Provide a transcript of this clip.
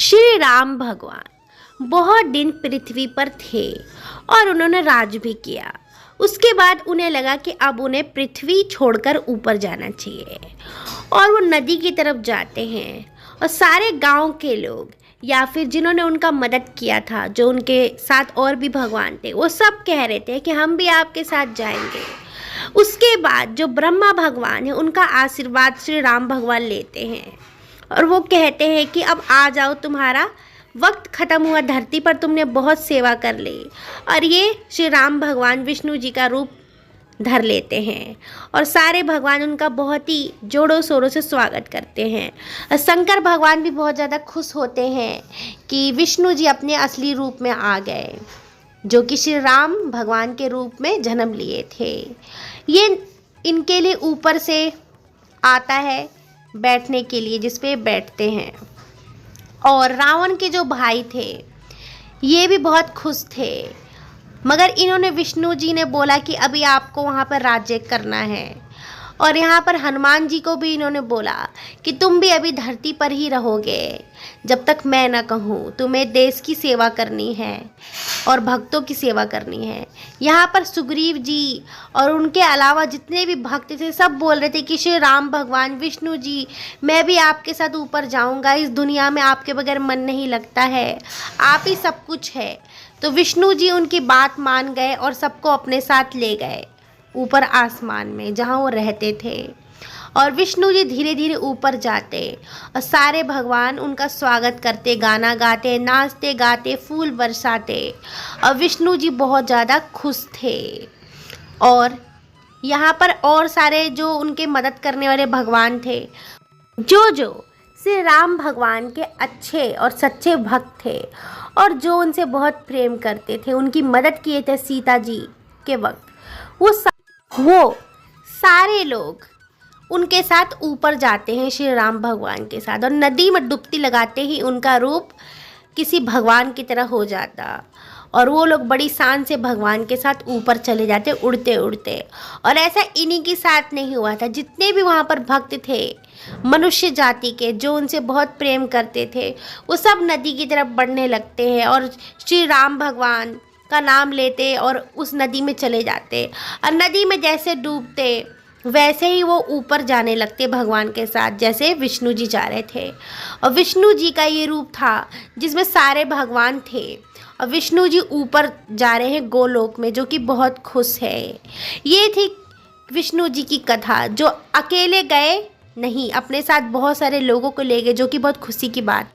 श्री राम भगवान बहुत दिन पृथ्वी पर थे और उन्होंने राज भी किया। उसके बाद उन्हें लगा कि अब उन्हें पृथ्वी छोड़कर ऊपर जाना चाहिए और वो नदी की तरफ जाते हैं और सारे गांव के लोग या फिर जिन्होंने उनका मदद किया था, जो उनके साथ और भी भगवान थे, वो सब कह रहे थे कि हम भी आपके साथ जाएंगे। उसके बाद जो ब्रह्मा भगवान है उनका आशीर्वाद श्री राम भगवान लेते हैं और वो कहते हैं कि अब आ जाओ, तुम्हारा वक्त ख़त्म हुआ, धरती पर तुमने बहुत सेवा कर ली। और ये श्री राम भगवान विष्णु जी का रूप धर लेते हैं और सारे भगवान उनका बहुत ही जोरों शोरों से स्वागत करते हैं। और शंकर भगवान भी बहुत ज़्यादा खुश होते हैं कि विष्णु जी अपने असली रूप में आ गए, जो कि श्री राम भगवान के रूप में जन्म लिए थे। ये इनके लिए ऊपर से आता है बैठने के लिए, जिस पे बैठते हैं। और रावण के जो भाई थे ये भी बहुत खुश थे, मगर इन्होंने विष्णु जी ने बोला कि अभी आपको वहाँ पर राज्य करना है। और यहाँ पर हनुमान जी को भी इन्होंने बोला कि तुम भी अभी धरती पर ही रहोगे जब तक मैं ना कहूँ। तुम्हें देश की सेवा करनी है और भक्तों की सेवा करनी है। यहाँ पर सुग्रीव जी और उनके अलावा जितने भी भक्त थे सब बोल रहे थे कि श्री राम भगवान विष्णु जी, मैं भी आपके साथ ऊपर जाऊँगा, इस दुनिया में आपके बगैर मन नहीं लगता है, आप ही सब कुछ है। तो विष्णु जी उनकी बात मान गए और सबको अपने साथ ले गए ऊपर आसमान में जहाँ वो रहते थे। और विष्णु जी धीरे धीरे ऊपर जाते और सारे भगवान उनका स्वागत करते, गाना गाते, नाचते गाते, फूल बरसाते। और विष्णु जी बहुत ज़्यादा खुश थे। और यहाँ पर और सारे जो उनके मदद करने वाले भगवान थे, जो श्री राम भगवान के अच्छे और सच्चे भक्त थे और जो उनसे बहुत प्रेम करते थे, उनकी मदद किए थे सीता जी के वक्त, वो सारे लोग उनके साथ ऊपर जाते हैं श्री राम भगवान के साथ। और नदी में डुबकी लगाते ही उनका रूप किसी भगवान की तरह हो जाता और वो लोग बड़ी शान से भगवान के साथ ऊपर चले जाते, उड़ते उड़ते। और ऐसा इन्हीं के साथ नहीं हुआ था, जितने भी वहाँ पर भक्त थे मनुष्य जाति के, जो उनसे बहुत प्रेम करते थे, वो सब नदी की तरफ बढ़ने लगते हैं और श्री राम भगवान का नाम लेते और उस नदी में चले जाते। और नदी में जैसे डूबते वैसे ही वो ऊपर जाने लगते भगवान के साथ, जैसे विष्णु जी जा रहे थे। और विष्णु जी का ये रूप था जिसमें सारे भगवान थे और विष्णु जी ऊपर जा रहे हैं गोलोक में, जो कि बहुत खुश है। ये थी विष्णु जी की कथा, जो अकेले गए नहीं, अपने साथ बहुत सारे लोगों को ले गए, जो कि बहुत खुशी की बात।